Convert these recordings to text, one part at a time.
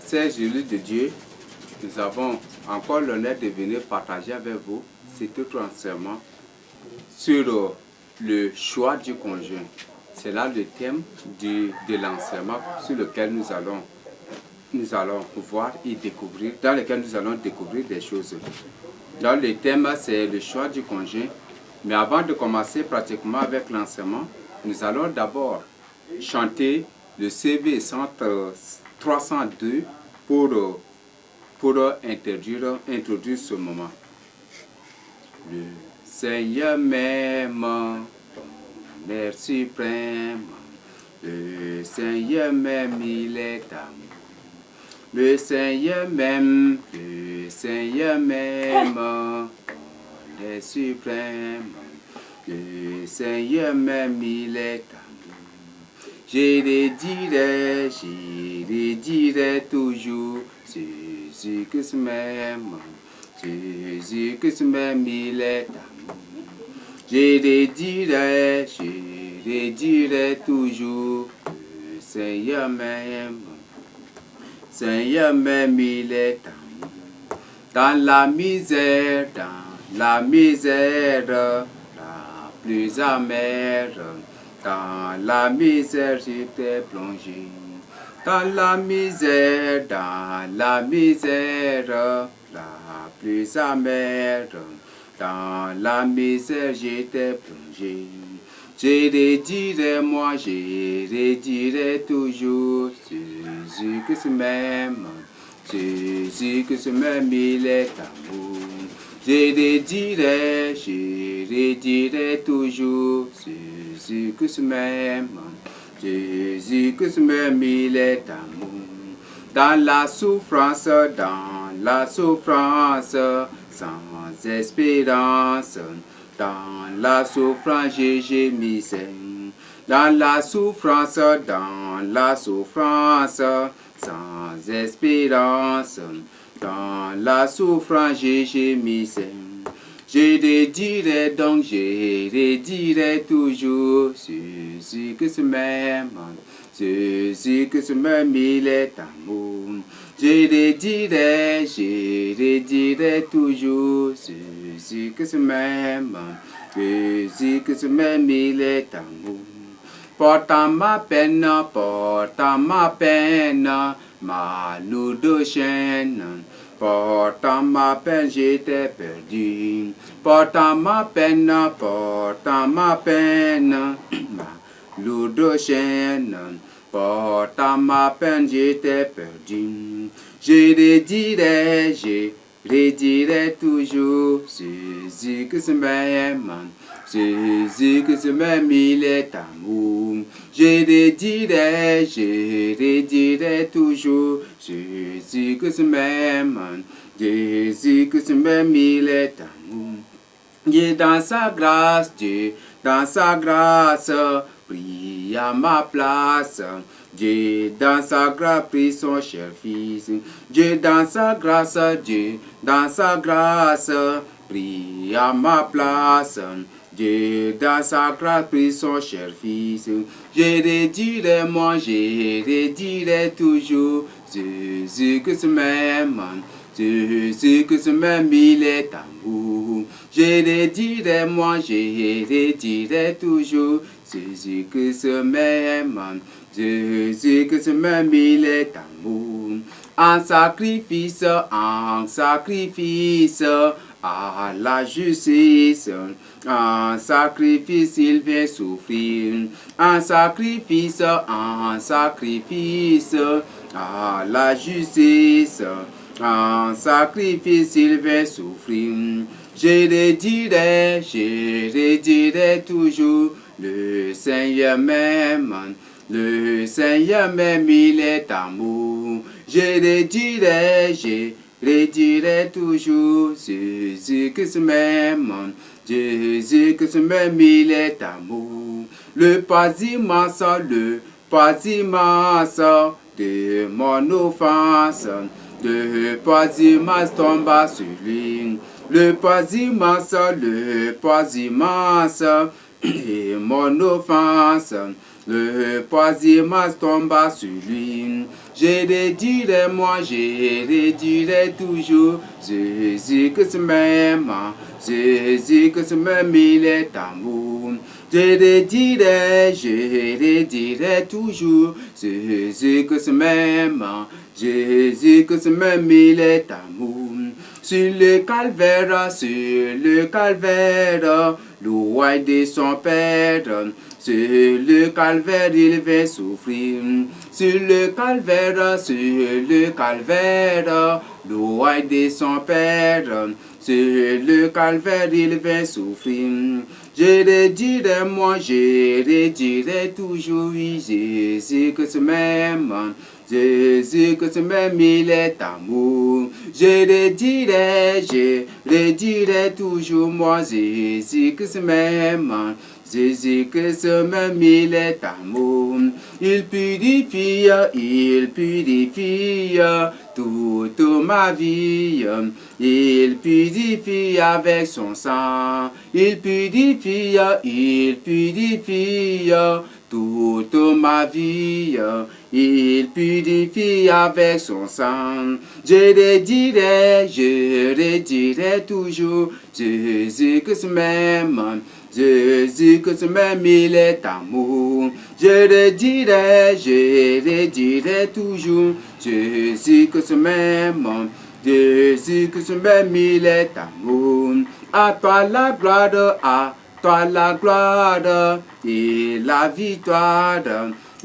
Chers élus de Dieu, nous avons encore l'honneur de venir partager avec vous cet autre enseignement sur le choix du conjoint. C'est là le thème de l'enseignement sur lequel nous allons voir et découvrir, dans lequel nous allons découvrir des choses. Donc le thème, c'est le choix du conjoint. Mais avant de commencer pratiquement avec l'enseignement, nous allons d'abord chanter le CV 302 pour introduire ce moment. Le Seigneur m'aime, ton air suprême. Le Seigneur m'aime, il est amour. Le Seigneur m'aime, le Seigneur m'aime, ton air suprême. Le Seigneur m'aime, il est amour. Je le dirai toujours, Jésus-Christ m'aime, Jésus-Christ m'aime, il est amour. Je le dirai toujours, le Seigneur m'aime, Seigneur m'aime, il est amour. Dans la misère, la plus amère, dans la misère, j'étais plongé. Dans la misère, la plus amère, dans la misère, j'étais plongé. Je le dirai, moi, je le dirai toujours, Jésus-Christ m'aime, Jésus-Christ m'aime, il est amour. Je le dirai toujours, Jésus-Christ m'aime, Jésus-Christ m'aime, il est amour. Dans la souffrance, sans espérance, dans la souffrance, j'ai gémissé. Dans la souffrance, sans espérance, dans la souffrance, j'ai gémissé. Je le dirai donc, je le dirai toujours, Jésus-Christ m'aime, Jésus-Christ m'aime, il est amour. Je le dirai toujours, Jésus-Christ m'aime, Jésus-Christ m'aime, il est amour. Portant ma peine, ma lourde chaîne. Portant ma peine, j'étais perdu. Portant ma peine, ma lourde chaîne. Portant ma peine, j'étais perdu. Je le dirai toujours, Jésus-Christ m'aime, Jésus-Christ m'aime, il est amour. Je le dirai toujours, Jésus-Christ m'aime, Jésus-Christ m'aime, il est amour. Dieu dans sa grâce, prie à ma place. Dieu dans sa grâce prie son cher fils. Dieu dans sa grâce, prie à ma place. Dieu dans sa grâce prie son cher fils. Je le dirai, moi, je le dirai toujours, Jésus-Christ m'aime, Jésus-Christ m'aime, il est amour. Je le dirai, moi, je le dirai toujours, Jésus-Christ m'aime, Jésus-Christ m'aime, il est amour. En sacrifice, à la justice, en sacrifice, il vient souffrir. En sacrifice, à la justice, en sacrifice, il vient souffrir. Je le dirai toujours, le Seigneur m'aime, le Seigneur m'aime, il est amour. Je le dirai toujours, Jésus-Christ m'aime, Jésus-Christ m'aime, il est amour. Le pas immense de mon offense, le pas immense tomba sur lui. Le pas immense de mon offense, le pas immense tomba sur lui. Je le dirai moi, je le dirai toujours. Jésus que ce même, Jésus que ce même, il est amour. Je le dirai toujours. Jésus que ce même, Jésus que ce même, il est amour. Sur le calvaire, loin de son Père, sur le calvaire, il va souffrir. Sur le calvaire, loin de son Père, sur le calvaire, il va souffrir. Je le dirai moi, je le dirai toujours, oui, Jésus que ce même, Jésus que ce même, il est amour. Je le dirai toujours, moi, Jésus que ce même, Jésus que ce même, il est amour. Il purifie toute ma vie. Il purifie avec son sang. Il purifie toute ma vie. Il purifie avec son sang. Je le dirai toujours. Jésus que ce même, Jésus que ce même, il est amour. Je le dirai toujours. Jésus que ce même, Jésus que ce même, il est amour. À toi la gloire, à toi la gloire et la victoire.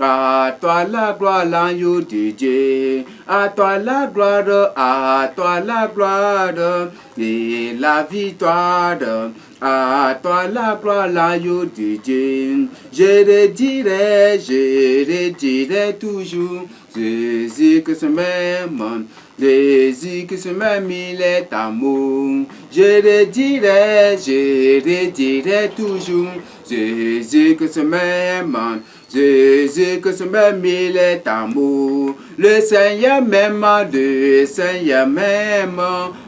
À toi la gloire, l'agneau de Dieu. À toi la gloire et la victoire. À toi la gloire, l'agneau de Dieu. Je le dirai toujours. Jésus que ce même, Jésus que ce même, il est amour. Je le dirai toujours. Jésus que ce même, Jésus que ce même, il est amour. Le Seigneur m'aime,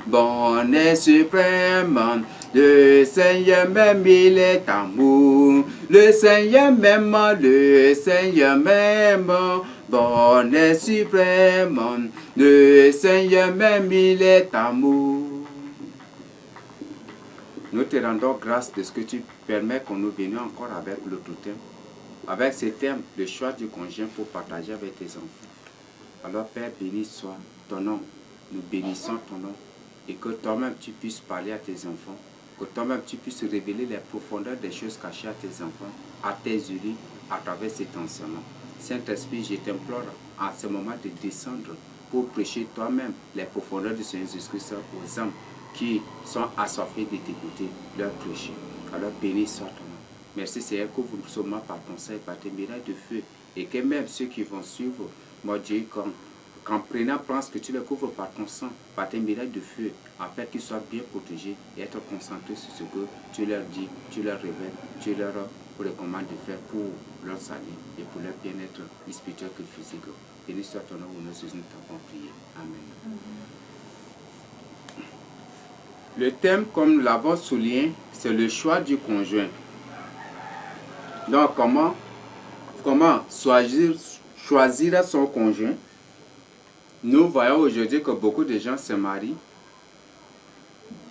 bon et suprême. Le Seigneur même, il est amour. Le Seigneur même, bon et suprême. Le Seigneur même, il est amour. Nous te rendons grâce de ce que tu permets qu'on nous venions encore avec l'autre thème. Avec ce thème, le choix du conjoint pour partager avec tes enfants. Alors Père, béni soit ton nom. Nous bénissons ton nom. Et que toi-même tu puisses parler à tes enfants. Que toi-même tu puisses révéler les profondeurs des choses cachées à tes enfants, à tes élus, à travers cet enseignement. Saint-Esprit, je t'implore en ce moment de descendre pour prêcher toi-même les profondeurs du Seigneur Jésus-Christ aux âmes qui sont assoiffés de t'écouter, leur prêcher. Alors béni soit ton nom. Merci Seigneur, que vous nous sommes par ton sein, par tes miracles de feu, et que même ceux qui vont suivre, mon Dieu, qu'en prenant place que tu les couvres par ton sang, par tes miracles de feu, afin qu'ils soient bien protégés et être concentrés sur ce que tu leur dis, tu leur révèles, tu leur recommandes de faire pour leur salut et pour leur bien-être spirituel que physique. Béni soit ton nom, au nom de Jésus, nous t'avons prié. Amen. Le thème, comme nous l'avons souligné, c'est le choix du conjoint. Donc, comment choisir son conjoint? Nous voyons aujourd'hui que beaucoup de gens se marient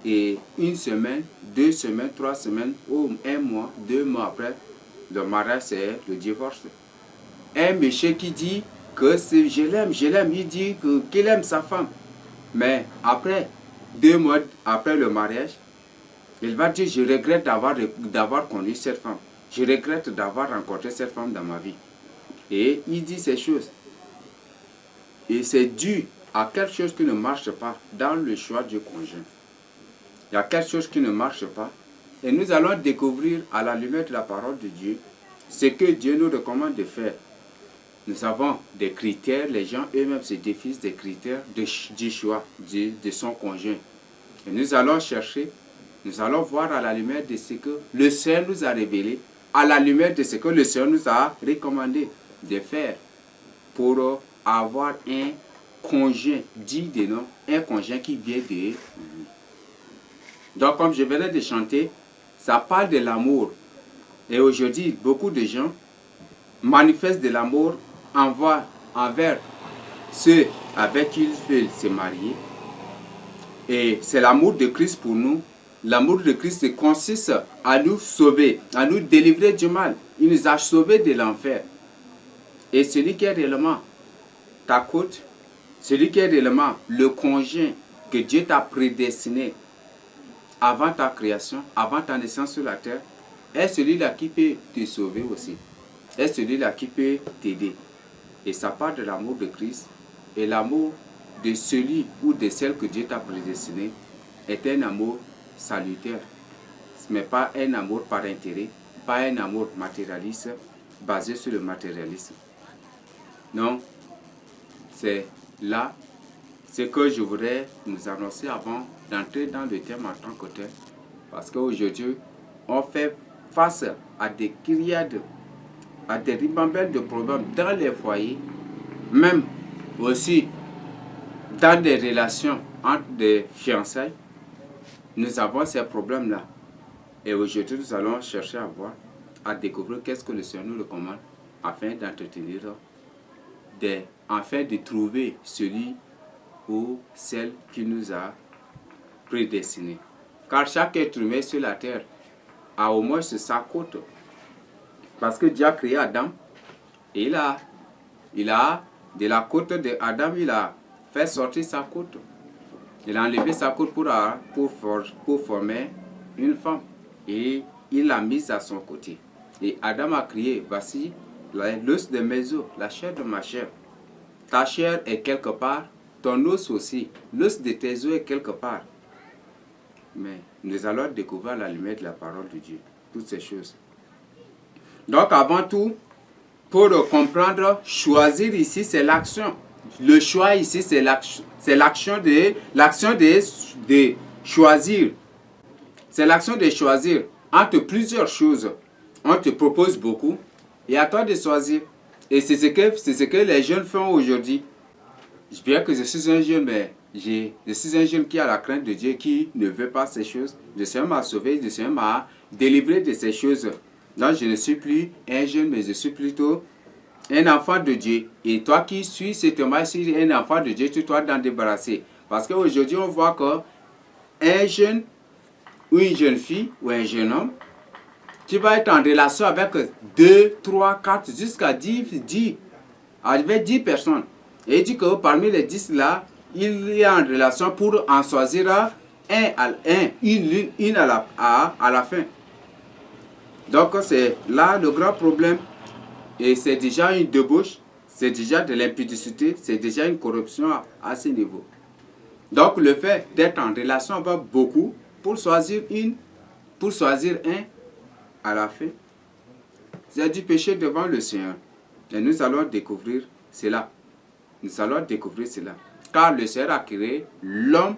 et une semaine, 2 semaines, 3 semaines ou 1 mois, 2 mois après le mariage, c'est le divorce. Un monsieur qui dit que je l'aime, il dit qu'il aime sa femme. Mais après 2 mois après le mariage, il va dire je regrette d'avoir connu cette femme. Je regrette d'avoir rencontré cette femme dans ma vie. Et il dit ces choses. Et c'est dû à quelque chose qui ne marche pas dans le choix du conjoint. Il y a quelque chose qui ne marche pas. Et nous allons découvrir à la lumière de la parole de Dieu ce que Dieu nous recommande de faire. Nous avons des critères, les gens eux-mêmes se définissent des critères du choix de son conjoint. Et nous allons chercher, nous allons voir à la lumière de ce que le Seigneur nous a révélé, à la lumière de ce que le Seigneur nous a recommandé de faire pour avoir un conjoint dit de nom, un conjoint qui vient de lui. Donc comme je venais de chanter, ça parle de l'amour. Et aujourd'hui, beaucoup de gens manifestent de l'amour envers ceux avec qui ils veulent se marier. Et c'est l'amour de Christ pour nous. L'amour de Christ consiste à nous sauver, à nous délivrer du mal. Il nous a sauvés de l'enfer. Et celui qui est réellement ta côte, celui qui est réellement le conjoint que Dieu t'a prédestiné avant ta création, avant ta naissance sur la terre, est celui-là qui peut te sauver aussi. Est celui-là qui peut t'aider. Et ça part de l'amour de Christ. Et l'amour de celui ou de celle que Dieu t'a prédestiné est un amour salutaire. Mais pas un amour par intérêt, pas un amour matérialiste, basé sur le matérialisme. Non, c'est là ce que je voudrais nous annoncer avant d'entrer dans le thème en tant que tel. Parce qu'aujourd'hui, on fait face à des criades, à des ribambelles de problèmes dans les foyers, même aussi dans des relations entre des fiançailles. Nous avons ces problèmes-là. Et aujourd'hui, nous allons chercher à voir, à découvrir qu'est-ce que le Seigneur nous recommande afin d'entretenir, afin de trouver celui ou celle qui nous a prédestinés. Car chaque être humain sur la terre a au moins sa côte. Parce que Dieu a créé Adam et il a de la côte de Adam, il a fait sortir sa côte. Il a enlevé sa côte pour former une femme. Et il l'a mise à son côté. Et Adam a crié, voici l'os de mes os, la chair de ma chair. Ta chair est quelque part, ton os aussi. L'os de tes os est quelque part. Mais nous allons découvrir la lumière de la parole de Dieu. Toutes ces choses. Donc avant tout, pour comprendre, choisir ici, c'est l'action. Le choix ici, c'est l'action de choisir. C'est l'action de choisir entre plusieurs choses. On te propose beaucoup et à toi de choisir. Et c'est ce que les jeunes font aujourd'hui. Bien que je suis un jeune, mais je suis un jeune qui a la crainte de Dieu, qui ne veut pas ces choses. Le Seigneur m'a sauvé, le Seigneur m'a délivré de ces choses. Donc je ne suis plus un jeune, mais je suis plutôt un enfant de Dieu. Et toi qui suis ce témoin, si un enfant de Dieu, tu dois t'en débarrasser. Parce qu'aujourd'hui, on voit qu'un jeune ou une jeune fille ou un jeune homme qui va être en relation avec 2, 3, 4, jusqu'à 10 personnes. Et il dit que parmi les 10 là, il est en relation pour en choisir une à la fin. Donc c'est là le grand problème. Et c'est déjà une débauche, c'est déjà de l'impudicité, c'est déjà une corruption à ce niveau. Donc le fait d'être en relation avec beaucoup pour choisir un à la fin, c'est du péché devant le Seigneur. Et nous allons découvrir cela. Nous allons découvrir cela. Car le Seigneur a créé l'homme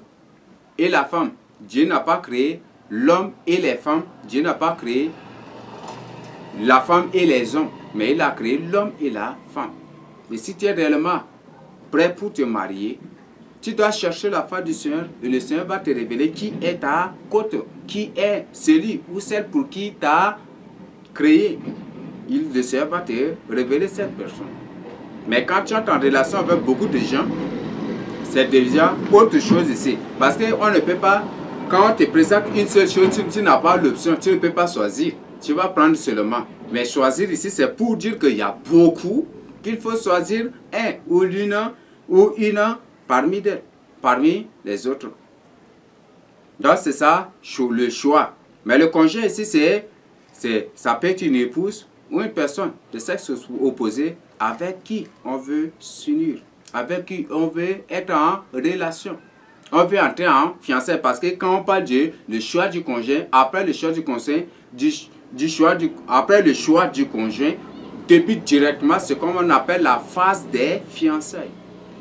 et la femme. Dieu n'a pas créé l'homme et les femmes. Dieu n'a pas créé la femme et les hommes. Mais il a créé l'homme et la femme. Et si tu es réellement prêt pour te marier, tu dois chercher la face du Seigneur et le Seigneur va te révéler qui est ta côte, qui est celui ou celle pour qui t'a créé. Le Seigneur va te révéler cette personne. Mais quand tu es en relation avec beaucoup de gens, c'est déjà autre chose ici. Parce qu'on ne peut pas, quand on te présente une seule chose, tu n'as pas l'option, tu ne peux pas choisir. Tu vas prendre seulement. Mais choisir ici, c'est pour dire qu'il y a beaucoup, qu'il faut choisir un ou une parmi les autres. Donc c'est ça le choix. Mais le conjoint ici, ça peut être une épouse ou une personne de sexe opposé avec qui on veut s'unir, avec qui on veut être en relation. On veut entrer en fiançailles parce que quand on parle de le choix du conjoint, après le choix du conjoint, après le choix du conjoint, débute directement ce qu'on appelle la phase des fiançailles.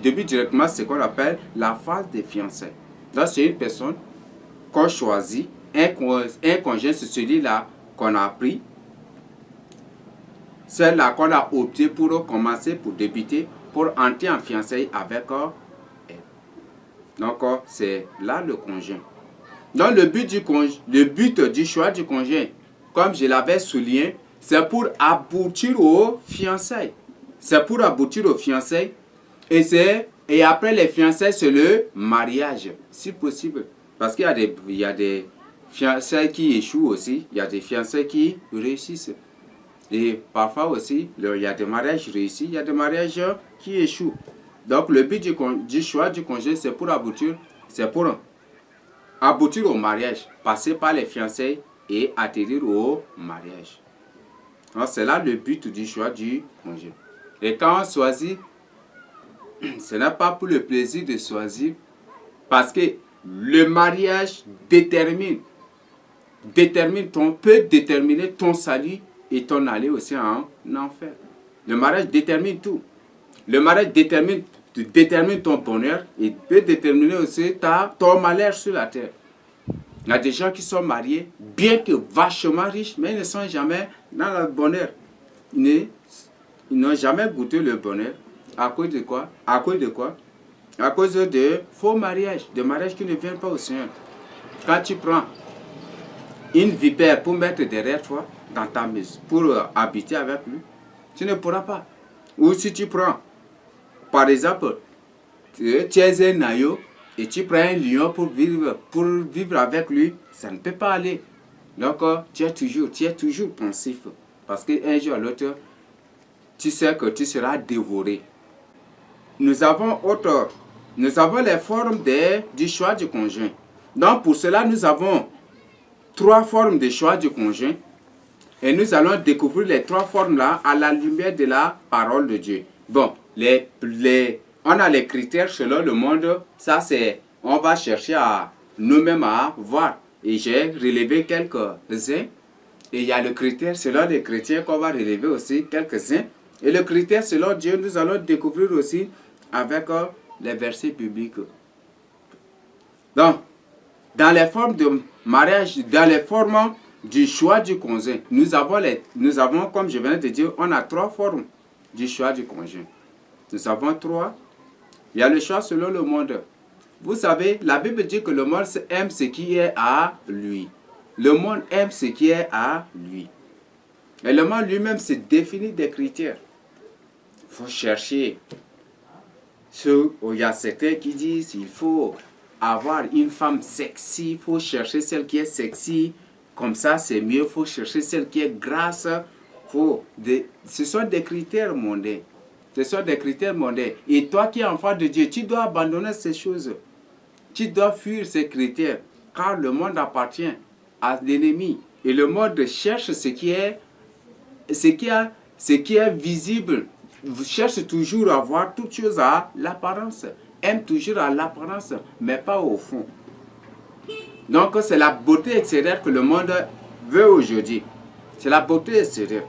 Débute directement ce qu'on appelle la phase des fiançailles. Donc c'est une personne qu'on choisit, un conjoint, c'est celui-là qu'on a pris, celle-là qu'on a opté pour commencer, pour débuter, pour entrer en fiançailles avec elle. Donc c'est là le conjoint. Donc le but du choix du conjoint, comme je l'avais souligné, c'est pour aboutir aux fiançailles. C'est pour aboutir aux fiançailles Et après les fiançailles, c'est le mariage, si possible. Parce qu'il y a des fiançailles qui échouent aussi. Il y a des fiançailles qui réussissent. Et parfois aussi, il y a des mariages réussis, il y a des mariages qui échouent. Donc le but du choix du conjoint, c'est pour aboutir au mariage, passer par les fiançailles et atterrir au mariage. Donc c'est là le but du choix du conjoint. Et quand on choisit, ce n'est pas pour le plaisir de choisir, parce que le mariage peut déterminer ton salut et ton aller aussi en enfer. Le mariage détermine tout. Le mariage détermine ton bonheur et peut déterminer aussi ton malheur sur la terre. Il y a des gens qui sont mariés, bien que vachement riches, mais ils ne sont jamais dans le bonheur. Ils n'ont jamais goûté le bonheur. À cause de quoi? À cause de faux mariages, de mariages qui ne viennent pas au Seigneur. Quand tu prends une vipère pour mettre derrière toi, dans ta maison, pour habiter avec lui, tu ne pourras pas. Ou si tu prends, par exemple, tu es un agneau et tu prends un lion pour vivre avec lui, ça ne peut pas aller. Donc, tu es toujours pensif. Parce qu'un jour à l'autre, tu sais que tu seras dévoré. Nous avons les formes du choix du conjoint. Donc, pour cela, nous avons 3 formes de choix du conjoint. Et nous allons découvrir les 3 formes-là à la lumière de la parole de Dieu. Bon, on a les critères selon le monde. Ça, on va chercher à nous-mêmes à voir. Et j'ai relevé quelques-uns. Et il y a le critère selon les chrétiens qu'on va relever aussi quelques-uns. Et le critère selon Dieu, nous allons découvrir aussi avec les versets bibliques. Donc, dans les formes de mariage, dans les formes du choix du conjoint, nous avons, comme je viens de dire, on a 3 formes du choix du conjoint. Nous avons 3. Il y a le choix selon le monde. Vous savez, la Bible dit que le monde aime ce qui est à lui. Le monde aime ce qui est à lui. Et le monde lui-même se définit des critères. Il faut chercher. Il y a certains qui disent qu'il faut avoir une femme sexy. Il faut chercher celle qui est sexy. Comme ça, c'est mieux. Il faut chercher celle qui est grasse. Ce sont des critères mondains. Ce sont des critères mondains. Et toi qui es enfant de Dieu, tu dois abandonner ces choses. Tu dois fuir ces critères. Car le monde appartient à l'ennemi. Et le monde cherche ce qui est visible. Cherche toujours à voir toutes choses à l'apparence. Aime toujours à l'apparence, mais pas au fond. Donc c'est la beauté extérieure que le monde veut aujourd'hui. C'est la beauté extérieure.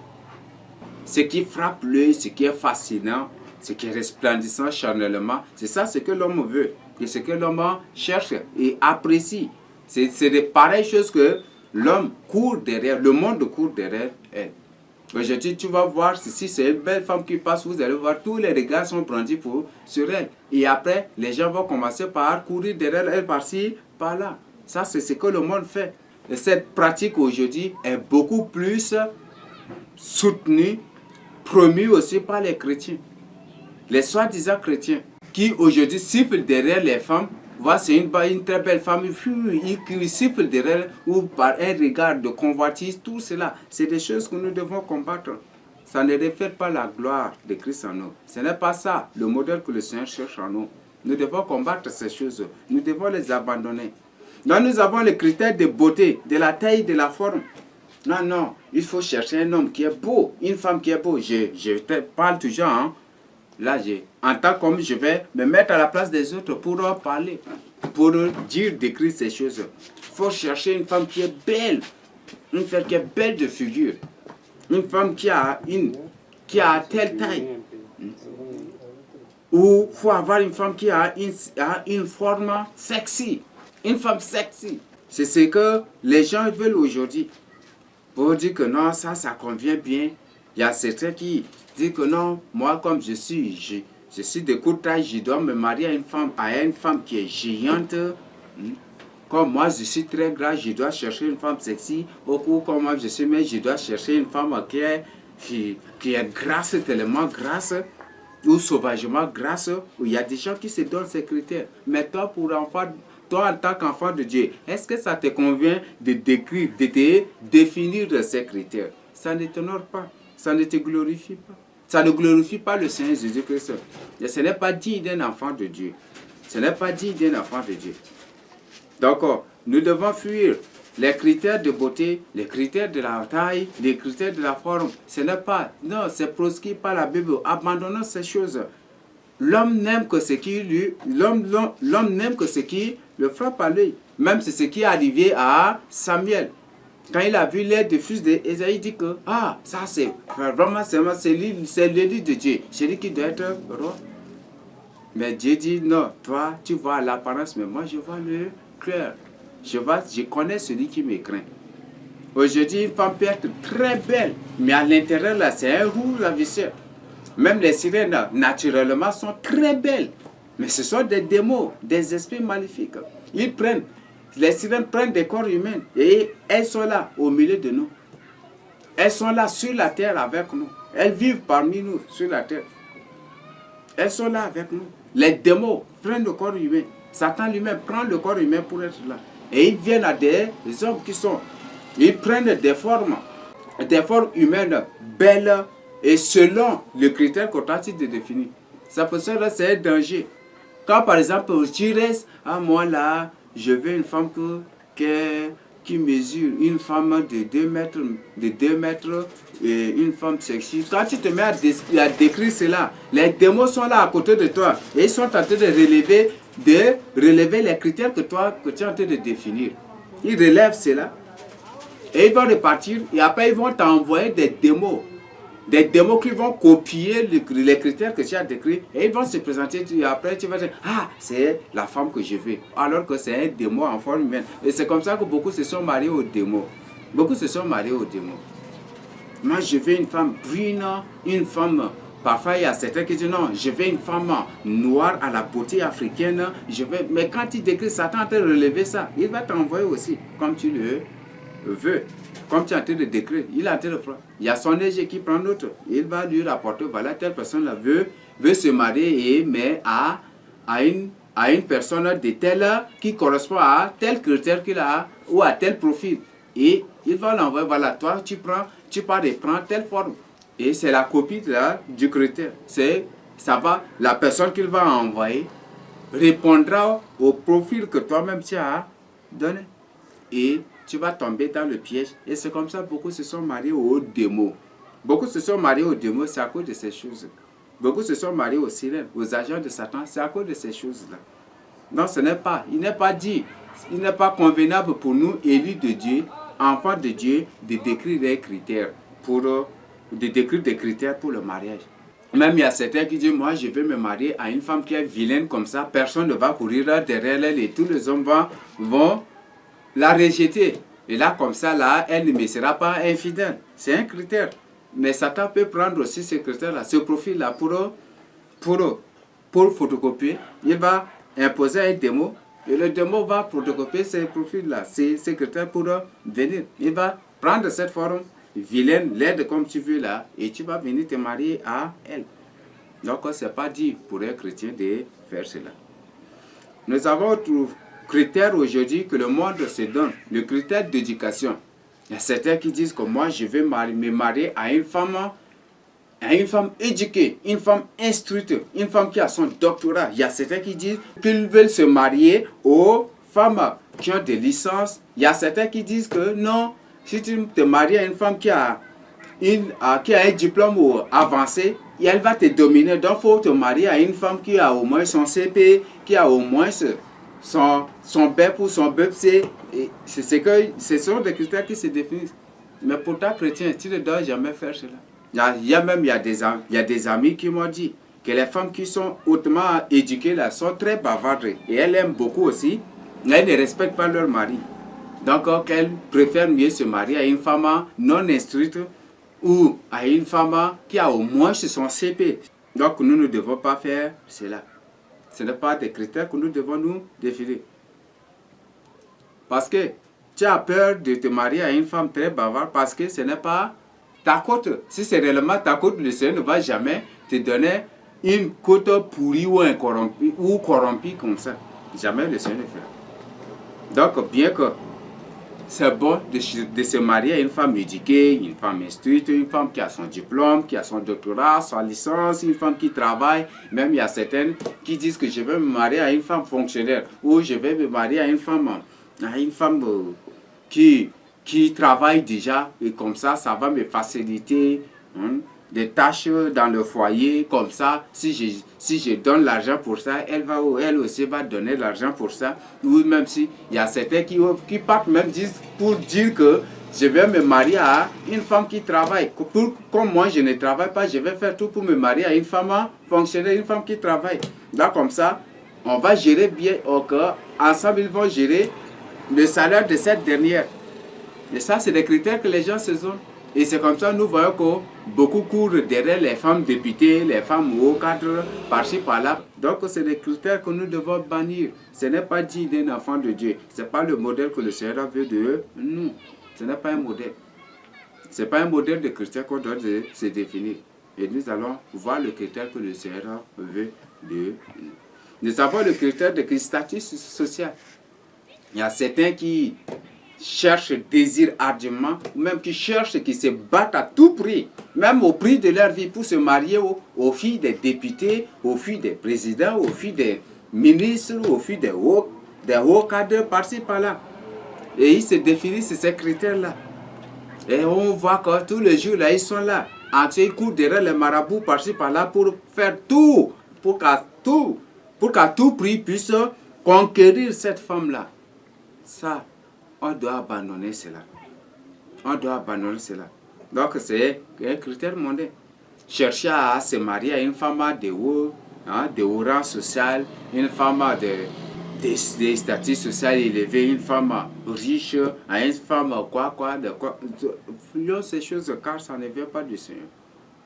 Ce qui frappe l'œil, ce qui est fascinant, ce qui est resplendissant charnellement, c'est ça ce que l'homme veut. Et ce que l'homme cherche et apprécie. C'est de pareilles choses que l'homme court derrière, le monde court derrière elle. Aujourd'hui, tu vas voir, si c'est une belle femme qui passe, vous allez voir, tous les regards sont brandis sur elle. Et après, les gens vont commencer par courir derrière elle, par-ci, par-là. Ça, c'est ce que le monde fait. Et cette pratique aujourd'hui est beaucoup plus soutenue, promue aussi par les chrétiens. Les soi-disant chrétiens, qui aujourd'hui sifflent derrière les femmes. Voilà, c'est une très belle femme, il siffle derrière ou par un regard de convoitise, tout cela, c'est des choses que nous devons combattre. Ça ne reflète pas la gloire de Christ en nous. Ce n'est pas ça le modèle que le Seigneur cherche en nous. Nous devons combattre ces choses, nous devons les abandonner. Donc nous avons les critères de beauté, de la taille, de la forme. Non, il faut chercher un homme qui est beau, une femme qui est beau. Je te parle toujours, hein. Là, en tant qu'homme, je vais me mettre à la place des autres pour parler, pour décrire ces choses. Il faut chercher une femme qui est belle, une femme qui est belle de figure, une femme qui a telle taille. Ou il faut avoir une femme qui a une forme sexy, une femme sexy. C'est ce que les gens veulent aujourd'hui. Pour dire que non, ça convient bien. Il y a certains qui disent que non, moi comme je suis de courte taille, je dois me marier à une femme qui est géante. Comme moi je suis très gras, je dois chercher une femme sexy. Ou comme moi je suis mince, je dois chercher une femme qui est grasse, tellement grasse. ou sauvagement grâce, il y a des gens qui se donnent ces critères. Mais toi, toi en tant qu'enfant de Dieu, est-ce que ça te convient de décrire, de te définir de ces critères? Ça ne t'honore pas, ça ne te glorifie pas. Ça ne glorifie pas le Seigneur Jésus-Christ. Et ce n'est pas digne d'un enfant de Dieu. Ce n'est pas digne d'un enfant de Dieu. Donc, nous devons fuir les critères de beauté, les critères de la taille, les critères de la forme. Ce n'est pas, non, c'est proscrit par la Bible. Abandonnons ces choses. L'homme n'aime que ce qui n'aime que ce qui le frappe à l'œil. Même c'est ce qui est arrivé à Samuel. Quand il a vu l'aide de fils d'Ésaïe, il dit que, ah, ça c'est vraiment, c'est l'élu de Dieu. C'est lui qui doit être roi. Mais Dieu dit, non, toi, tu vois l'apparence, mais moi je vois le cœur. Je connais celui qui me craint. Aujourd'hui, une femme peut être très belle, mais à l'intérieur, là, c'est un rouge ravisseur. Même les sirènes, naturellement, sont très belles. Mais ce sont des démons, des esprits maléfiques. Les sirènes prennent des corps humains et elles sont là, au milieu de nous. Elles sont là, sur la terre, avec nous. Elles vivent parmi nous, sur la terre. Elles sont là avec nous. Les démons prennent le corps humain. Satan lui-même prend le corps humain pour être là. Et ils viennent à des hommes qui sont... Ils prennent des formes humaines belles et selon le critère qu'on t'a de définir. Ça peut être c'est un danger. Quand par exemple tu restes, ah moi là, je veux une femme qui mesure, une femme de 2 mètres, et une femme sexy. Quand tu te mets à décrire cela, les démons sont là à côté de toi et ils sont en train de relever les critères que tu es en train de définir. Ils relèvent cela et ils vont repartir et après ils vont t'envoyer des démos. Des démos qui vont copier les critères que tu as décrits et ils vont se présenter et après tu vas dire ah c'est la femme que je veux alors que c'est un démon en forme humaine. Et c'est comme ça que beaucoup se sont mariés aux démons. Beaucoup se sont mariés aux démons. Moi je veux une femme brune, une femme... Parfois il y a certains qui disent non, je veux une femme noire à la beauté africaine. Mais quand il décrit Satan en train de relever ça, il va t'envoyer aussi comme tu le veux. Comme tu es en train de décrire, il est en train de prendre. Il y a son égé qui prend l'autre. Il va lui rapporter, voilà, telle personne là veut se marier, mais à une personne de telle qui correspond à tel critère qu'il a ou à tel profil. Et il va l'envoyer, voilà, toi tu pars et prends telle forme. Et c'est la copie du critère. La personne qu'il va envoyer répondra au profil que toi-même tu as donné. Et tu vas tomber dans le piège. Et c'est comme ça que beaucoup se sont mariés aux démons. Beaucoup se sont mariés aux démons, c'est à cause de ces choses. Beaucoup se sont mariés aux sirènes, aux agents de Satan, c'est à cause de ces choses-là. Non, il n'est pas dit, il n'est pas convenable pour nous, élus de Dieu, enfants de Dieu, de décrire des critères pour le mariage. Même il y a certains qui disent, moi je vais me marier à une femme qui est vilaine comme ça, personne ne va courir derrière elle et tous les hommes vont la rejeter. Et là, comme ça, là, elle ne me sera pas infidèle. C'est un critère. Mais Satan peut prendre aussi ce critère-là, ce profil-là, pour photocopier. Il va imposer un démon. Et le démon va photocopier ces profils-là, ces critères pour venir. Il va prendre cette forme vilaine, laide comme tu veux là, et tu vas venir te marier à elle. Donc, ce n'est pas dit pour un chrétien de faire cela. Nous avons trouvé critère aujourd'hui que le monde se donne, le critère d'éducation. Il y a certains qui disent que moi je vais me marier à une femme éduquée, une femme instruite, une femme qui a son doctorat. Il y a certains qui disent qu'ils veulent se marier aux femmes qui ont des licences. Il y a certains qui disent que non, si tu te maries à une femme qui a un diplôme avancé, elle va te dominer. Donc il faut te marier à une femme qui a au moins son CP, qui a au moins son BEP ou son BEPC, ce sont des critères qui se définissent. Mais pour ta chrétien, tu ne dois jamais faire cela. Il y a des amis qui m'ont dit que les femmes qui sont hautement éduquées là sont très bavardes et elles aiment beaucoup aussi, mais elles ne respectent pas leur mari. Donc elles préfèrent mieux se marier à une femme non instruite ou à une femme qui a au moins son CP. Donc nous ne devons pas faire cela. Ce n'est pas des critères que nous devons nous définir. Parce que tu as peur de te marier à une femme très bavarde parce que ce n'est pas ta côte. Si c'est réellement ta côte, le Seigneur ne va jamais te donner une côte pourrie ou corrompue comme ça. Jamais le Seigneur ne fera. Donc, bien que c'est bon de se marier à une femme éduquée, une femme instruite, une femme qui a son diplôme, qui a son doctorat, sa licence, une femme qui travaille. Même il y a certaines qui disent que je vais me marier à une femme fonctionnaire ou je vais me marier à une femme qui travaille déjà et comme ça va me faciliter des tâches dans le foyer. Comme ça, si je donne l'argent pour ça, elle aussi va donner l'argent pour ça. Ou même si il y a certains qui partent même pour dire que je vais me marier à une femme qui travaille. Comme moi, je ne travaille pas, je vais faire tout pour me marier à une femme fonctionnaire, une femme qui travaille. Là, comme ça, on va gérer bien au cœur. Ensemble, ils vont gérer le salaire de cette dernière. Et ça, c'est des critères que les gens se donnent. Et c'est comme ça que nous voyons que beaucoup courent derrière les femmes députées, les femmes hauts cadres, par-ci, par-là. Donc, c'est des critères que nous devons bannir. Ce n'est pas dit d'un enfant de Dieu. Ce n'est pas le modèle que le Seigneur veut de eux. Non, ce n'est pas un modèle. Ce n'est pas un modèle de chrétien qu'on doit se définir. Et nous allons voir le critère que le Seigneur veut de nous. Nous avons le critère de statut social. Il y a certains qui cherchent, désirent ardemment, ou même qui cherchent, qui se battent à tout prix, même au prix de leur vie, pour se marier aux filles des députés, aux filles des présidents, aux filles des ministres, aux filles des hauts cadres, par-ci, par-là. Et ils se définissent ces critères-là. Et on voit que tous les jours, là, ils sont là. Ils courent derrière les marabouts, par-ci, par-là, pour faire tout, pour qu'à tout prix puisse conquérir cette femme-là. Ça, on doit abandonner cela. On doit abandonner cela. Donc, c'est un critère mondain. Chercher à se marier à une femme de haut rang social, une femme des statuts sociaux élevés, une femme riche, à une femme fuyons ces choses car ça ne vient pas du Seigneur.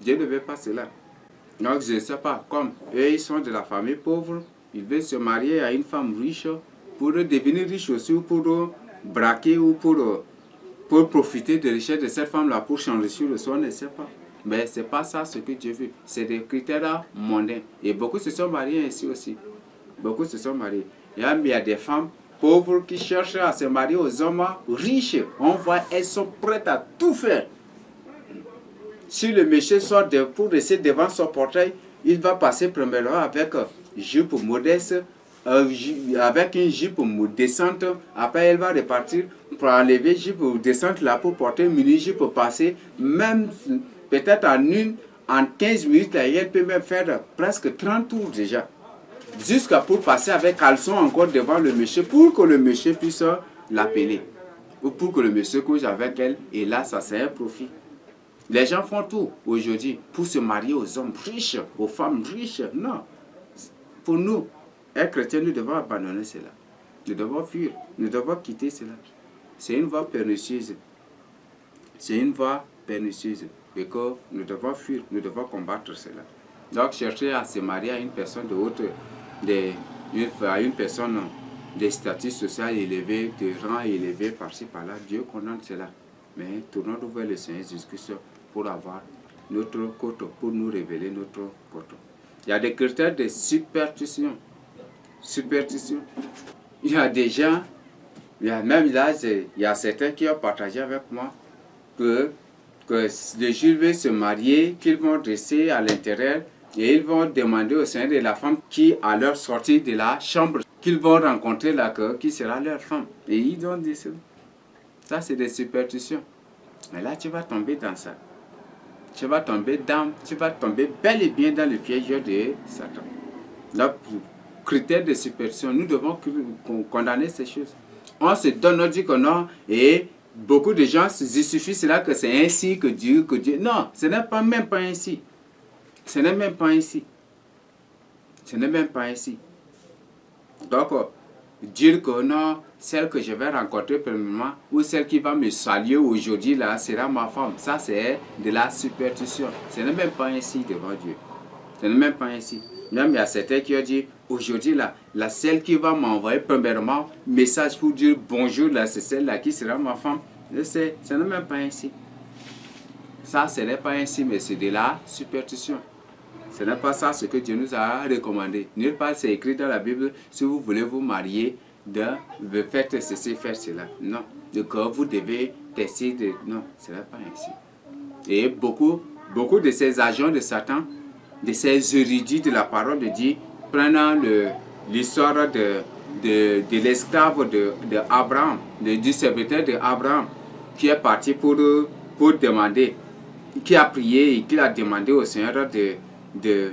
Dieu ne veut pas cela. Donc, je ne sais pas, comme eux, ils sont de la famille pauvre, ils veulent se marier à une femme riche pour devenir riche aussi, ou pour braquer ou pour profiter de la richesse de cette femme-là pour changer sur le sol, on ne sait pas. Mais ce n'est pas ça ce que Dieu veut. C'est des critères mondains. Et beaucoup se sont mariés ainsi aussi. Beaucoup se sont mariés. Il y a des femmes pauvres qui cherchent à se marier aux hommes riches. On voit, elles sont prêtes à tout faire. Si le monsieur sort pour rester devant son portail, il va passer premièrement avec jupe modeste, avec une jupe descente. Après, elle va repartir pour enlever jupe descente là pour porter une mini-jupe pour passer. Même peut-être en 15 minutes, là, elle peut même faire presque 30 tours déjà. Jusqu'à pour passer avec caleçon encore devant le monsieur pour que le monsieur puisse l'appeler. Ou pour que le monsieur couche avec elle. Et là, ça c'est un profit. Les gens font tout aujourd'hui pour se marier aux hommes riches, aux femmes riches. Non. Pour nous, un chrétien, nous devons abandonner cela. Nous devons fuir. Nous devons quitter cela. C'est une voie pernicieuse. C'est une voie pernicieuse. Et que nous devons fuir. Nous devons combattre cela. Donc, chercher à se marier à une personne à une personne de statut social élevé, de rang élevé, par-ci, par-là, Dieu condamne cela. Mais tournons-nous vers le Seigneur Jésus-Christ pour avoir notre côte, pour nous révéler notre côte. Il y a des critères de superstition. Superstition. Il y a des gens, même là, il y a certains qui ont partagé avec moi que le juge veut se marier, qu'ils vont rester à l'intérieur et ils vont demander au Seigneur de la femme qui, à leur sortie de la chambre, qu'ils vont rencontrer là, qui sera leur femme. Et ils ont dit ça. Ça, c'est des superstitions. Mais là, tu vas tomber dans ça. Tu vas tomber bel et bien dans le piège de Satan. Donc, critère de superstition, nous devons condamner ces choses. On se donne, on dit que non, et beaucoup de gens se justifient cela que c'est ainsi que Dieu. Non, ce n'est pas même pas ainsi. Ce n'est même pas ainsi. Ce n'est même pas ainsi. Donc, dire que non, celle que je vais rencontrer premièrement, ou celle qui va me saluer aujourd'hui, là, sera ma femme. Ça, c'est de la superstition. Ce n'est même pas ainsi devant Dieu. Ce n'est même pas ainsi. Même il y a certains qui ont dit, aujourd'hui, là, celle qui va m'envoyer premièrement message pour dire bonjour, là, c'est celle-là qui sera ma femme. Ce n'est même pas ainsi. Ça, ce n'est pas ainsi, mais c'est de la superstition. Ce n'est pas ça ce que Dieu nous a recommandé. Nulle part c'est écrit dans la Bible, si vous voulez vous marier, faites ceci, faites cela. Non. Donc vous devez tester de... Non, ce n'est pas ainsi. Et beaucoup de ces agents de Satan, de ces érudits de la parole de Dieu, prenant l'histoire de l'esclave d'Abraham, du serviteur d'Abraham, qui est parti pour demander, qui a prié et qui a demandé au Seigneur de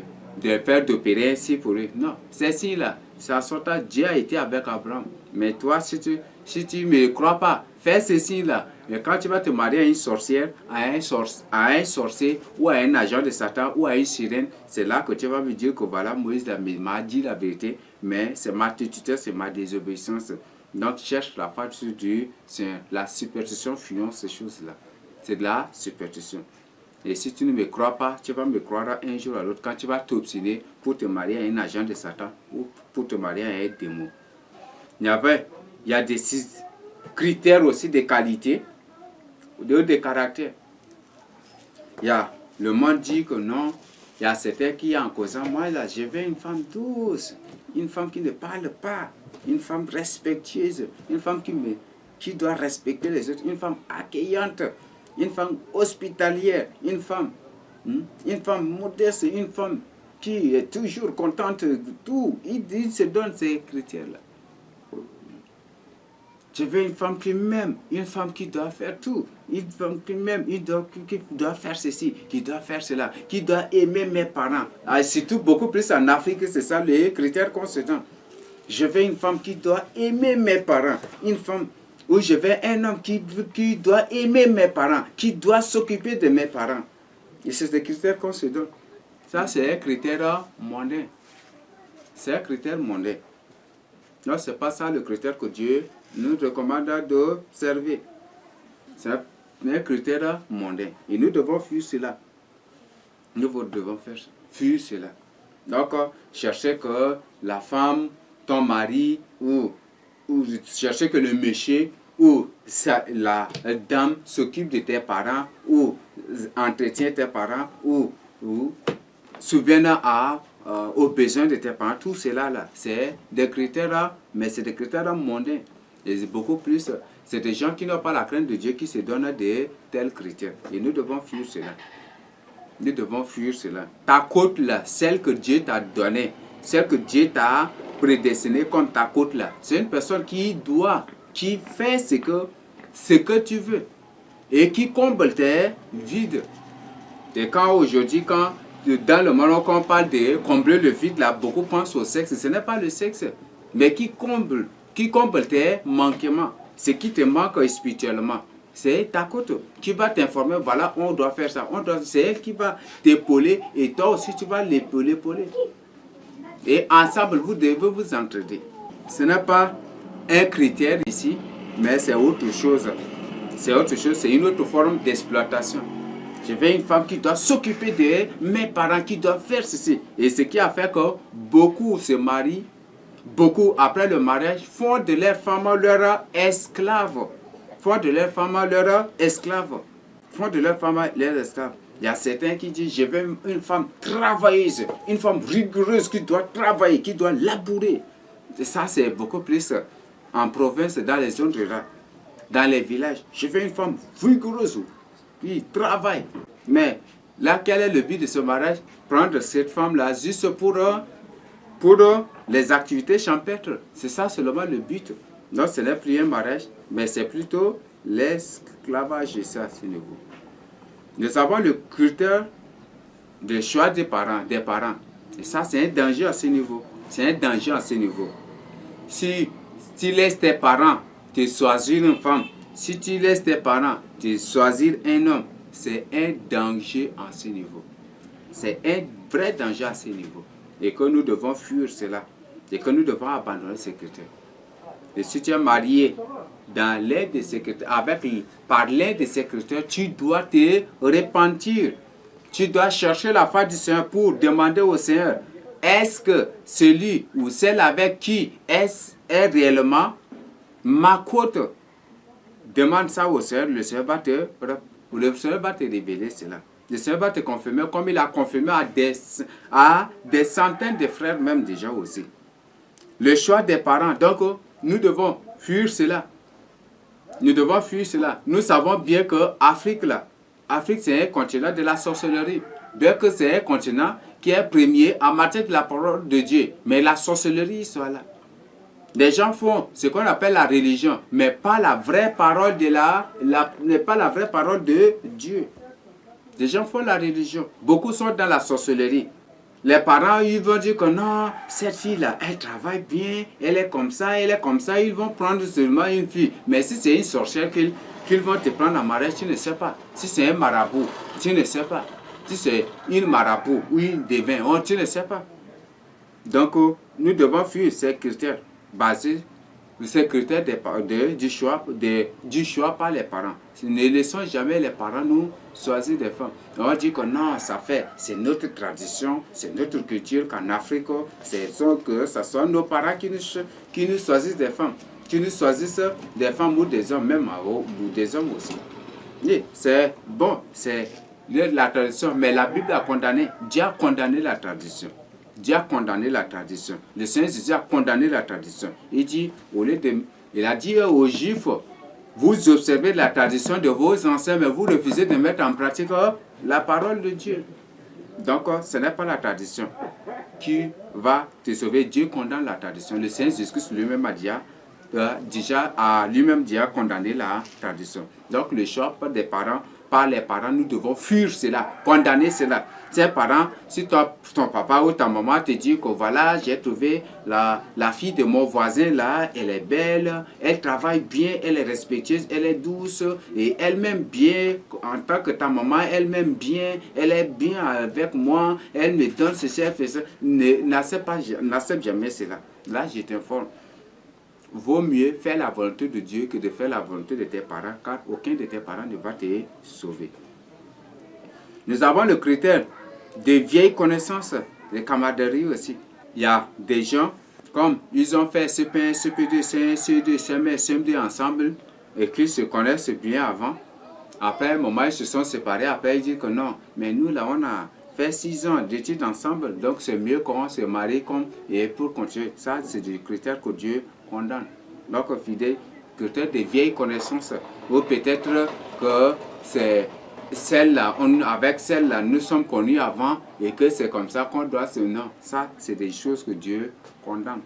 faire d'opérer ainsi pour lui. Non, c'est ci là, ça sorte, Dieu a été avec Abraham. Mais toi, si tu ne me crois pas, fais ceci là. Mais quand tu vas te marier à une sorcière, à un sorcier, ou à un agent de Satan, ou à une sirène, c'est là que tu vas me dire que voilà, Moïse m'a dit la vérité, mais c'est ma tutelle, c'est ma désobéissance. Donc cherche la face sur Dieu, c'est la superstition fuyant ces choses-là. C'est de la superstition. Et si tu ne me crois pas, tu vas me croire un jour à l'autre quand tu vas t'obstiner pour te marier à un agent de Satan ou pour te marier à un démon. Il y a des critères aussi de qualité, de caractère. Le monde dit que non, il y a certains qui en causant, moi là, je veux une femme douce, une femme qui ne parle pas, une femme respectueuse, une femme qui doit respecter les autres, une femme accueillante, une femme hospitalière, une femme modeste, une femme qui est toujours contente de tout. Il se donne ces critères-là. Je veux une femme qui m'aime, une femme qui doit faire tout, une femme qui m'aime, qui doit faire ceci, qui doit faire cela, qui doit aimer mes parents. Surtout beaucoup plus en Afrique, c'est ça les critères qu'on se donne. Je veux une femme qui doit aimer mes parents, une femme où je veux un homme qui doit aimer mes parents, qui doit s'occuper de mes parents. Et c'est des critères qu'on se donne. Ça, c'est un critère mondain. C'est un critère mondain. Non, ce n'est pas ça le critère que Dieu nous recommande d'observer. C'est un critère mondain. Et nous devons fuir cela. Nous devons fuir cela. Donc, chercher que la femme, ton mari, ou chercher que le monsieur, ou la dame s'occupe de tes parents, ou entretient tes parents, ou subvienne aux besoins de tes parents. Tout cela, là, c'est des critères, mais c'est des critères mondains. Et beaucoup plus, c'est des gens qui n'ont pas la crainte de Dieu qui se donnent de tels critères. Et nous devons fuir cela. Nous devons fuir cela. Ta côte là, celle que Dieu t'a donnée, celle que Dieu t'a prédestinée comme ta côte là, c'est une personne qui fait ce que tu veux et qui comble tes vides. Et quand aujourd'hui, dans le monde, quand on parle de combler le vide là, beaucoup pensent au sexe. Ce n'est pas le sexe, mais qui comble tes manquements, ce qui te manque spirituellement. C'est ta côte qui va t'informer, voilà, on doit faire ça. C'est elle qui va t'épauler et toi aussi tu vas l'épauler. Et ensemble, vous devez vous entraider. Ce n'est pas un critère ici, mais c'est autre chose. C'est autre chose, c'est une autre forme d'exploitation. Je veux une femme qui doit s'occuper de mes parents, qui doit faire ceci. Et ce qui a fait que beaucoup se marient, beaucoup après le mariage font de leurs femmes leurs esclaves. Font de leurs femmes leurs esclaves. Font de leurs femmes leurs esclaves. Il y a certains qui disent, je veux une femme travailleuse, une femme rigoureuse qui doit travailler, qui doit labourer. Et ça, c'est beaucoup plus en province, dans les zones rurales, dans les villages. Je veux une femme rigoureuse qui travaille. Mais là, quel est le but de ce mariage? Prendre cette femme-là juste pour les activités champêtres. C'est ça seulement le but. Donc, ce n'est plus un mariage, mais c'est plutôt l'esclavage, ça, à ce niveau. Nous avons le critère de choix des parents. Et ça, c'est un danger à ce niveau. C'est un danger à ce niveau. Si tu laisses tes parents te choisir une femme, si tu laisses tes parents te choisir un homme, c'est un danger à ce niveau. C'est un vrai danger à ce niveau. Et que nous devons fuir cela. Et que nous devons abandonner ces critères. Et si tu es marié dans l'un de ces critères, par l'un de ces critères, tu dois te repentir. Tu dois chercher la face du Seigneur pour demander au Seigneur, est-ce que celui ou celle avec qui est réellement ma côte? Demande ça au Seigneur, le Seigneur va te révéler cela. Le Seigneur va te confirmer comme il a confirmé à des centaines de frères même déjà aussi. Le choix des parents. Donc, nous devons fuir cela. Nous devons fuir cela. Nous savons bien que Afrique c'est un continent de la sorcellerie. Bien que c'est un continent qui est premier en matière de la parole de Dieu. Mais la sorcellerie soit là. Les gens font ce qu'on appelle la religion, mais pas la vraie parole de pas la vraie parole de Dieu. Les gens font la religion. Beaucoup sont dans la sorcellerie. Les parents, ils vont dire que non, cette fille-là, elle travaille bien, elle est comme ça, elle est comme ça. Ils vont prendre seulement une fille. Mais si c'est une sorcière qu'ils vont te prendre en mariage, tu ne sais pas. Si c'est un marabout, tu ne sais pas. Si c'est une marabout ou une devin, tu ne sais pas. Donc, nous devons fuir ces critères basés, ces critères du choix par les parents. Ne laissons jamais les parents nous choisir des femmes. On dit que non, c'est notre tradition, c'est notre culture qu'en Afrique, que ce soit nos parents qui nous choisissent des femmes, qui nous choisissent des femmes ou des hommes, même ou des hommes aussi. Oui, c'est bon, c'est la tradition, mais la Bible a condamné, Dieu a condamné la tradition. Dieu a condamné la tradition. Le Seigneur Jésus a condamné la tradition. Il a dit aux Juifs, vous observez la tradition de vos anciens, mais vous refusez de mettre en pratique la parole de Dieu. Donc, ce n'est pas la tradition qui va te sauver. Dieu condamne la tradition. Le Seigneur Jésus lui-même a condamné la tradition. Donc, le choix des parents, par les parents, nous devons fuir cela, condamner cela. Tes parents, si ton papa ou ta maman te dit que voilà, j'ai trouvé la fille de mon voisin là, elle est belle, elle travaille bien, elle est respectueuse, elle est douce et elle m'aime bien, en tant que ta maman, elle m'aime bien, elle est bien avec moi, elle me donne ceci, elle fait ça. N'accepte jamais cela. Là, je t'informe. Vaut mieux faire la volonté de Dieu que de faire la volonté de tes parents, car aucun de tes parents ne va te sauver. Nous avons le critère des vieilles connaissances, de camaraderie aussi. Il y a des gens, comme ils ont fait CP1, CP2, C1, C2, CM1, CM2 ensemble, et qu'ils se connaissent bien avant. Après un moment, ils se sont séparés. Après, ils disent que non, mais nous, là, on a fait 6 ans d'études ensemble, donc c'est mieux qu'on se marie et pour continuer. Ça, c'est des critères que Dieu condamne. Donc, fidèle, critère des vieilles connaissances, ou peut-être que c'est celle-là, avec celle-là, nous sommes connus avant et que c'est comme ça qu'on doit se... Non, ça, c'est des choses que Dieu condamne.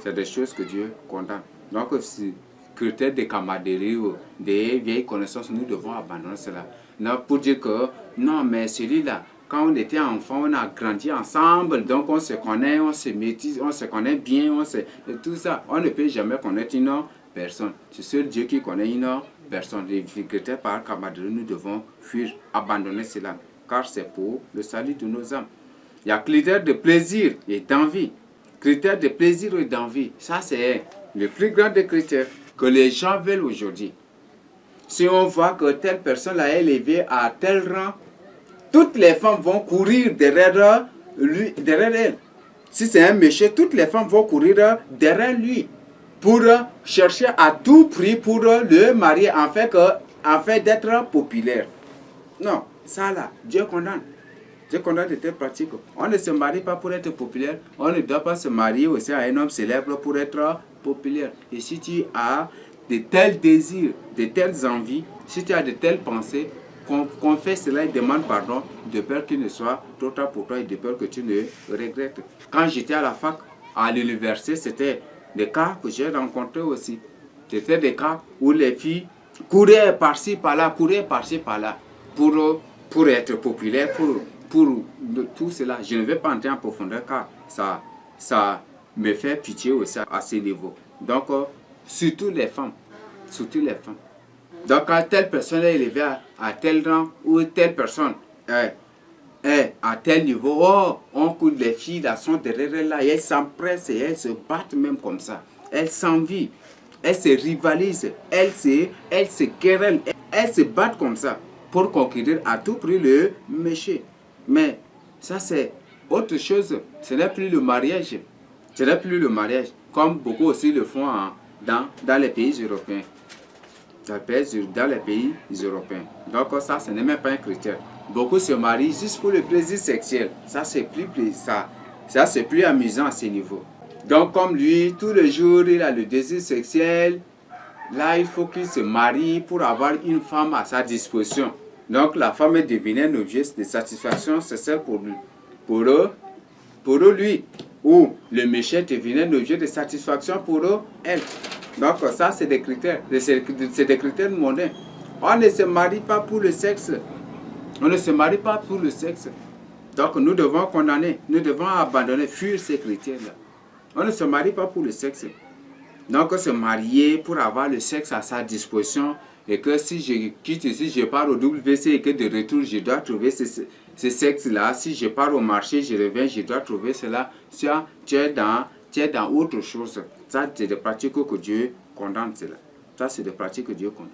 C'est des choses que Dieu condamne. Donc, si critères de camaraderie ou des vieilles connaissances, nous devons abandonner cela. Non, pour dire que, non, mais celui-là, quand on était enfant, on a grandi ensemble, donc on se connaît, on se maîtrise, on se connaît bien, et tout ça. On ne peut jamais connaître une personne. C'est seul Dieu qui connaît une personne. Les critères par camaraderie, nous devons fuir, abandonner cela, car c'est pour le salut de nos âmes. Il y a critères de plaisir et d'envie. Critères de plaisir et d'envie, ça c'est le plus grand des critères que les gens veulent aujourd'hui. Si on voit que telle personne là est élevée à tel rang, toutes les femmes vont courir derrière elle. Si c'est un méchant, toutes les femmes vont courir derrière lui pour chercher à tout prix pour le marier en fait d'être populaire. Non, ça là, Dieu condamne. Dieu condamne de telles pratiques. On ne se marie pas pour être populaire. On ne doit pas se marier aussi à un homme célèbre pour être populaire. Et si tu as de tels désirs, de telles envies, si tu as de telles pensées, qu'on fait cela et demande pardon, de peur qu'il ne soit trop tard pour toi et de peur que tu ne regrettes. Quand j'étais à la fac, à l'université, c'était des cas que j'ai rencontrés aussi. C'était des cas où les filles couraient par-ci, par-là, pour être populaires, pour tout cela. Je ne vais pas entrer en profondeur car ça me fait pitié aussi à ce niveau. Donc, surtout les femmes. Surtout les femmes. Donc, quand telle personne est élevée à tel rang ou telle personne est à tel niveau, oh, on coule les filles là, sont derrière elle là, et elles s'empressent et elles se battent même comme ça. Elles s'envient, elles se rivalisent, elles se querellent, elles se battent comme ça pour conquérir à tout prix le méchant. Mais ça c'est autre chose, ce n'est plus le mariage. Ce n'est plus le mariage, comme beaucoup aussi le font dans les pays européens. Dans les pays européens. Donc ça, ce n'est même pas un critère. Beaucoup se marient juste pour le plaisir sexuel. Ça, c'est plus amusant à ce niveau. Donc, comme lui, tous les jours, il a le désir sexuel. Là, il faut qu'il se marie pour avoir une femme à sa disposition. Donc, la femme est devenue un objet de satisfaction sexuelle pour lui. Pour eux, lui. Ou le méchant est devenu un objet de satisfaction pour eux, elle. Donc, ça, c'est des critères. C'est des critères mondains. On ne se marie pas pour le sexe. On ne se marie pas pour le sexe. Donc, nous devons condamner, nous devons abandonner, fuir ces critères-là. On ne se marie pas pour le sexe. Donc, se marier pour avoir le sexe à sa disposition et que si je quitte ici, je pars au WC et que de retour, je dois trouver ce sexe-là. Si je pars au marché, je reviens, je dois trouver cela. Ça, tu es dans autre chose. Ça, c'est des pratiques que Dieu condamne cela. Ça, c'est des pratiques que Dieu condamne.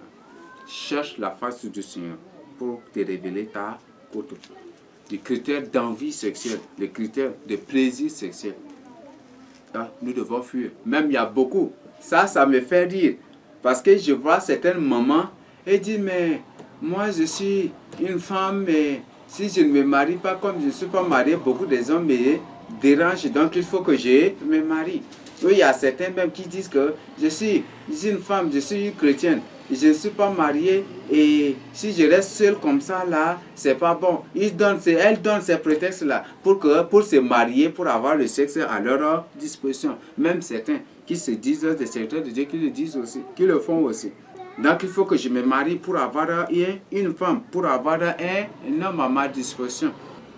Cherche la face du Seigneur pour te révéler ta côte. Les critères d'envie sexuelle, les critères de plaisir sexuel. Là, nous devons fuir. Même il y a beaucoup. Ça me fait rire. Parce que je vois certaines mamans et disent, mais moi je suis une femme, mais si je ne me marie pas comme je ne suis pas marié, beaucoup des hommes me dérangent, donc il faut que je me marie. Oui, il y a certains même qui disent que je suis une femme, je suis une chrétienne, je ne suis pas mariée et si je reste seule comme ça là, c'est pas bon. Elle donne ces prétextes là pour se marier, pour avoir le sexe à leur disposition. Même certains qui se disent des serviteurs de Dieu, qui le disent aussi, qui le font aussi. Donc il faut que je me marie pour avoir une femme, pour avoir un homme à ma disposition.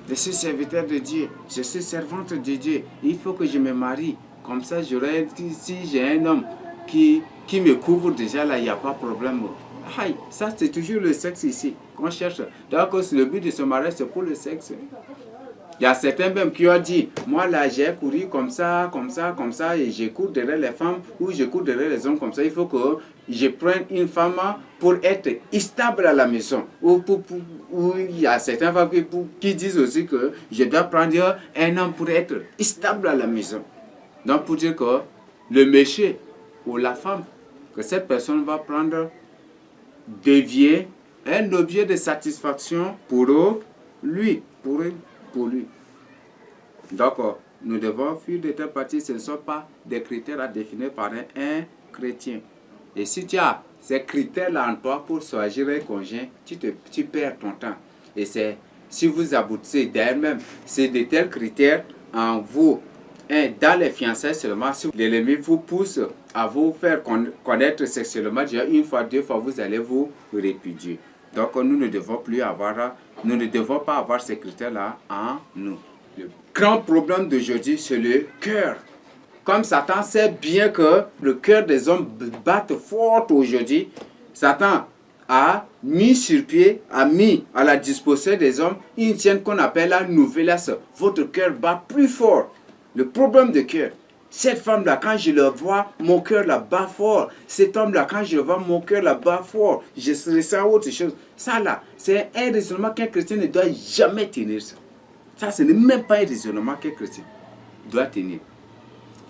Je suis serviteur de Dieu, je suis servante de Dieu. Il faut que je me marie. Comme ça, si j'ai un homme qui me couvre déjà, là, il n'y a pas de problème. Aïe, ça c'est toujours le sexe ici qu'on cherche. Donc le but de se marier, c'est pour le sexe. Il y a certains même qui ont dit, moi là j'ai couru comme ça, et je cours derrière les femmes ou je cours derrière les hommes comme ça. Il faut que je prenne une femme pour être stable à la maison. Ou il y a certains femmes qui disent aussi que je dois prendre un homme pour être stable à la maison. Donc pour dire que le méchant ou la femme que cette personne va prendre devient un objet de satisfaction pour lui. Pour lui. Donc, nous devons fuir de telles parties. Ce ne sont pas des critères à définir par un chrétien. Et si tu as ces critères-là en toi pour choisir un conjoint, tu perds ton temps. Et si vous aboutissez d'ailleurs-même, c'est de tels critères en vous. Dans les fiançailles seulement, si l'ennemi vous pousse à vous faire connaître sexuellement, déjà une fois, deux fois, vous allez vous répudier. Donc, nous ne devons pas avoir ces critères-là en nous. Le grand problème d'aujourd'hui, c'est le cœur. Comme Satan sait bien que le cœur des hommes bat fort aujourd'hui, Satan a mis sur pied, a mis à la disposition des hommes une chaîne qu'on appelle la nouvellesse. Votre cœur bat plus fort. Le problème de cœur. Cette femme-là, quand je le vois, mon cœur la bat fort. Cet homme-là, quand je le vois, mon cœur la bat fort. Je ressens autre chose. Ça là, c'est un raisonnement qu'un chrétien ne doit jamais tenir. Ça, ce n'est même pas un raisonnement qu'un chrétien doit tenir.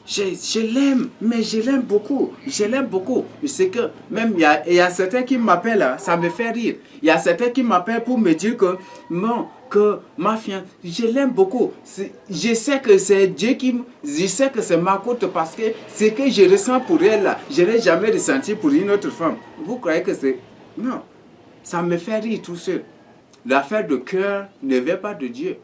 Je l'aime, mais je l'aime beaucoup. Je l'aime beaucoup. C'est que même il y a certains qui m'appellent, ça me fait rire. Il y a certains qui m'appellent pour me dire que non, que ma fiancée, je l'aime beaucoup. Je sais que c'est Dieu je sais que c'est ma côte parce que ce que je ressens pour elle là, je n'ai jamais ressenti pour une autre femme. Vous croyez que c'est... Non, ça me fait rire tout seul. L'affaire de cœur ne vient pas de Dieu.